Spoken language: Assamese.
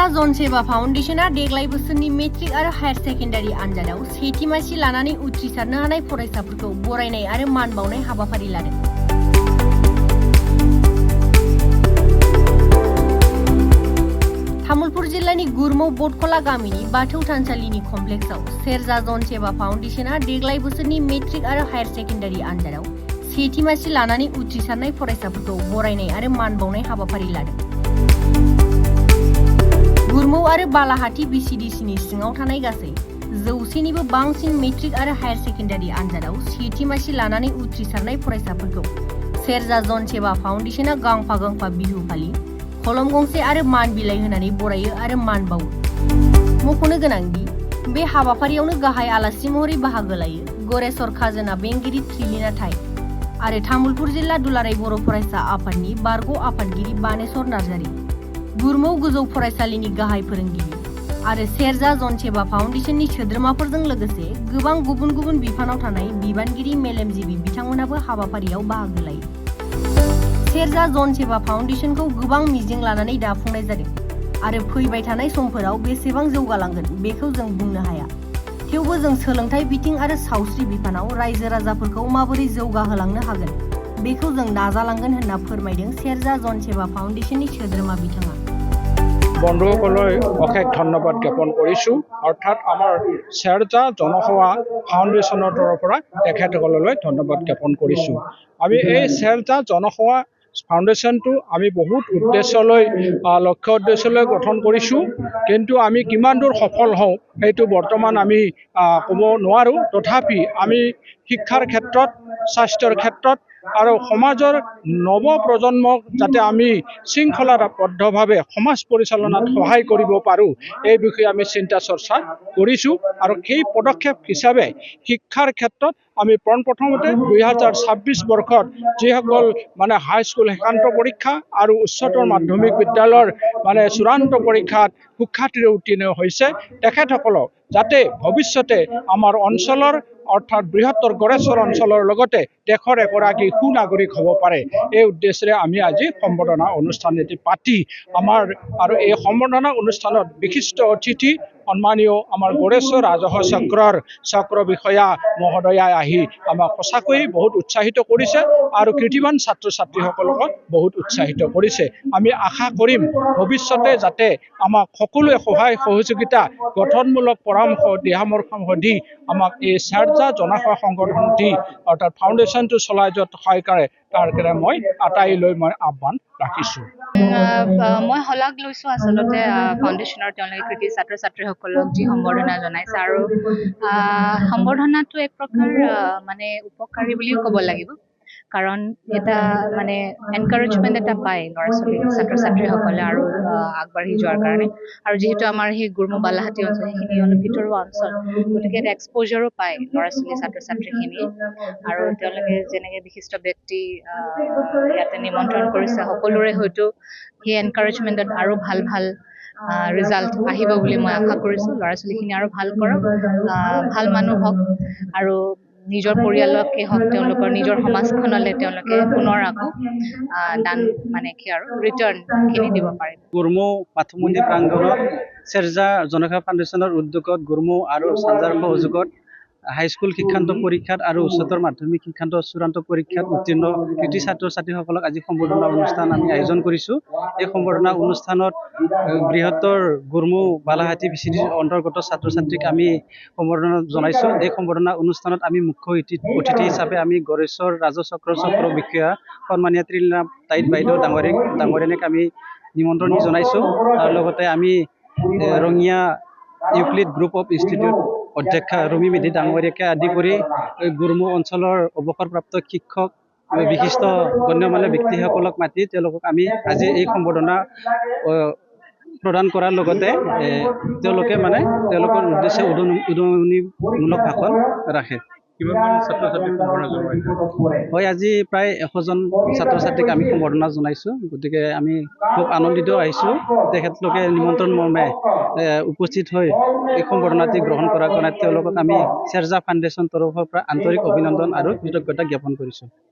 जन सेवा फाउन्डेशना देग्लाय बोसोरनि मेट्रिक आरो हायर सेकेन्डारि आनजादाव सेथि मासि लानानै उथ्रिसारनो हानाय फरायसाफोरखौ बरायनाय आरो मान बावनाय हाबाफारि लादों। तामुलपुर जिल्लानि गुरमौ बटखला गामिनि बाथौ थानसालिनि कमप्लेक्सआव सेरजा जन सेवा फाउन्डेशना देग्लाय बोसोरनि मेट्रिक आरो हायर सेकेन्डारि आनजादाव सेथि मासि लानानै उथ्रिसारनाय फरायसाफोरखौ बरायनाय आरो मान बावनाय हाबाफारि लादों। गुरमौ आरो बालाहाटी बिसिडिसिनि सिङाव थानाय गासै 100निबो बांसिन मेट्रिक आरो हायर सेकेन्डारि आनजादाव सेथि मासि लानानै उथ्रिसारनाय फरायसाफोरखौ सेरजा जन सेवा फाउन्डेशना गांफा गांफा बिहु फालि कलम गंसे आरो मान बिलाइ होनानै बरायो आरो मान बावो। मख'नो गोनांदि बे हाबाफारियावनो गाहाय आलासि महरै बाहागो लायो गरेस्वर खाजोना बेंगिरि थ्रिलिना थाइ आरो तामुलपुर जिल्ला दुलाराय बर' फरायसा आफादनि बारग' आफादगिरि बानेश्वर नार्जारि, गुरमौ गोजौ फरायसालिनि गाहाय फोरोंगिरि आरो सेरजा जन सेवा फाउन्डेशननि सोद्रोमाफोरजों लोगोसे गोबां गुबुन गुबुन बिफानाव थानाय बिबानगिरि मेलेमजिबि बिथांमोनाबो हाबाफारियाव बाहागो लायो। सेरजा जन सेवा फाउन्डेशनखौ गोबां मिजिं लानानै दाफुंनाय जादों आरो फैबाय थानाय समफोराव बेसेबां जौगालांगोन बेखौ जों बुंनो हाया। थेवबो जों सोलोंथाइ बिथिं आरो सावस्रि बिफानाव रायजो राजाफोरखौ माबोरै जौगाहोलांनो हागोन बेखौ जों नाजालांगोन होनना फोरमायदों सेरजा जन सेवा फाउन्डेशननि सोद्रोमा बिथाङा। বন্ধুসকললৈ অশেষ ধন্যবাদ জ্ঞাপন কৰিছোঁ। অৰ্থাৎ আমাৰ সেৰজা জনসেৱা ফাউণ্ডেশ্যনৰ তৰফৰ পৰা তেখেতসকললৈ ধন্যবাদ জ্ঞাপন কৰিছোঁ। আমি এই সেৰজা জনসেৱা ফাউণ্ডেশ্যনটো আমি বহুত উদ্দেশ্যলৈ লক্ষ্য উদ্দেশ্যলৈ গঠন কৰিছোঁ, কিন্তু আমি কিমান দূৰ সফল হওঁ সেইটো বৰ্তমান আমি ক'ব নোৱাৰোঁ। তথাপি আমি শিক্ষাৰ ক্ষেত্ৰত, স্বাস্থ্যৰ ক্ষেত্ৰত আৰু সমাজৰ নৱ প্ৰজন্মক যাতে আমি শৃংখলাবদ্ধভাৱে সমাজ পৰিচালনাত সহায় কৰিব পাৰোঁ এই বিষয়ে আমি চিন্তা চৰ্চা কৰিছোঁ। আৰু সেই পদক্ষেপ হিচাপে শিক্ষাৰ ক্ষেত্ৰত আমি পোনপ্ৰথমতে 2026 বৰ্ষত যিসকল হাইস্কুল শিক্ষান্ত পৰীক্ষা আৰু উচ্চতৰ মাধ্যমিক বিদ্যালয়ৰ চূড়ান্ত পৰীক্ষাত সুখ্যাতিৰে উত্তীৰ্ণ হৈছে তেখেতসকলক যাতে ভৱিষ্যতে আমাৰ অঞ্চলৰ অৰ্থাৎ বৃহত্তৰ গড়েশ্বৰ অঞ্চলৰ লগতে দেশৰ এগৰাকী সুনাগৰিক হ'ব পাৰে এই উদ্দেশ্যেৰে আমি আজি সম্বৰ্ধনা অনুষ্ঠান এটি পাতি আমাৰ আৰু এই সম্বৰ্ধনা অনুষ্ঠানত বিশিষ্ট অতিথি সন্মানীয় আমাৰ গড়েশ্বৰ ৰাজহ চক্ৰ বিষয়া মহোদয়াই আহি আমাক সঁচাকৈয়ে বহুত উৎসাহিত কৰিছে আৰু কৃতিবান ছাত্ৰ ছাত্ৰীসকলক বহুত উৎসাহিত কৰিছে। আমি আশা কৰিম ভৱিষ্যতে যাতে আমাক সকলোৱে সহায় সহযোগিতা গঠনমূলক পৰামৰ্শ দি আমাক এই সেৰজা জনসেৱা সংগঠন দি অৰ্থাৎ ফাউণ্ডেশ্যনটো চলাই যোৱাত সহায় কৰে তাৰ কাৰণে মই আটাইলৈ আহ্বান ৰাখিছোঁ। মই শলাগ লৈছোঁ আচলতে ফাউণ্ডেশ্যনৰ তেওঁলোকে কৃতি ছাত্ৰ ছাত্ৰীসকলক যি সম্বৰ্ধনা জনাইছে আৰু সম্বৰ্ধনাটো এক প্ৰকাৰ উপকাৰী বুলিও ক'ব লাগিব, কাৰণ এটা এনকাৰেজমেণ্ট এটা পায় ল'ৰা ছোৱালী ছাত্ৰ ছাত্ৰীসকলে আৰু আগবাঢ়ি যোৱাৰ কাৰণে। আৰু যিহেতু আমাৰ সেই গুৰমৌ বালাহাটী অঞ্চল সেইখিনি অলপ ভিতৰুৱা অঞ্চল, গতিকে এটা এক্সপ'জাৰো পায় ল'ৰা ছোৱালী ছাত্ৰ ছাত্ৰীখিনিয়ে। আৰু তেওঁলোকে যেনেকৈ বিশিষ্ট ব্যক্তি ইয়াতে নিমন্ত্ৰণ কৰিছে সকলোৰে হয়তো সেই এনকাৰেজমেণ্টত আৰু ভাল ভাল ৰিজাল্ট আহিব বুলি মই আশা কৰিছোঁ। ল'ৰা ছোৱালীখিনি আৰু ভাল কৰক, ভাল মানুহ হওক আৰু নিজৰ পৰিয়ালকে হওক তেওঁলোকৰ নিজৰ সমাজখনলৈ তেওঁলোকে পুনৰ আকৌ দান ৰিটাৰ্ণখিনি দিব পাৰে। গুৰমৌ পাঠ্যমন্দিৰ প্ৰাংগণত সেৰজা জনসেৱা ফাউণ্ডেশ্যনৰ উদ্যোগত গুৰমৌ আৰু চাঞ্জাৰ সহযোগত হাইস্কুল শিক্ষান্ত পৰীক্ষাত আৰু উচ্চতৰ মাধ্যমিক শিক্ষান্ত চূড়ান্ত পৰীক্ষাত উত্তীৰ্ণ কৃতি ছাত্ৰ ছাত্ৰীসকলক আজি সম্বৰ্ধনা অনুষ্ঠান আমি আয়োজন কৰিছোঁ। এই সম্বৰ্ধনা অনুষ্ঠানত বৃহত্তৰ গুৰমৌ বালাহাটী বিচিডিৰ অন্তৰ্গত ছাত্ৰ ছাত্ৰীক আমি সম্বৰ্ধনা জনাইছোঁ। এই সম্বৰ্ধনা অনুষ্ঠানত আমি মুখ্য অতিথি হিচাপে আমি গড়েশ্বৰ ৰাজহ চক্ৰ বিষয়া সন্মানীয় ত্ৰিলিনা তাইত বাইদেউ ডাঙৰীয়ানীক আমি নিমন্ত্ৰণ জনাইছোঁ। তাৰ লগতে আমি Rangia Euclid group of institute অধ্যক্ষা ৰুমি মেধি ডাঙৰীয়াকে আদি কৰি গুৰমৌ অঞ্চলৰ অৱসৰপ্ৰাপ্ত শিক্ষক বিশিষ্ট গণ্যমান্য ব্যক্তিসকলক মাতি তেওঁলোকক আমি আজি এই সম্বৰ্ধনা প্ৰদান কৰাৰ লগতে তেওঁলোকে তেওঁলোকৰ উদ্দেশ্যে উদ্বোধনীমূলক ভাষণ ৰাখে। হয়, আজি প্ৰায় 100জন ছাত্ৰ ছাত্ৰীক আমি সম্বৰ্ধনা জনাইছোঁ। গতিকে আমি খুব আনন্দিত আহিছোঁ তেখেতলোকে নিমন্ত্ৰণ মৰ্মে উপস্থিত হৈ এই সম্বৰ্ধনাটি গ্ৰহণ কৰাৰ কাৰণে তেওঁলোকক আমি সেৰজা ফাউণ্ডেশ্যন তৰফৰ পৰা আন্তৰিক অভিনন্দন আৰু কৃতজ্ঞতা জ্ঞাপন কৰিছোঁ।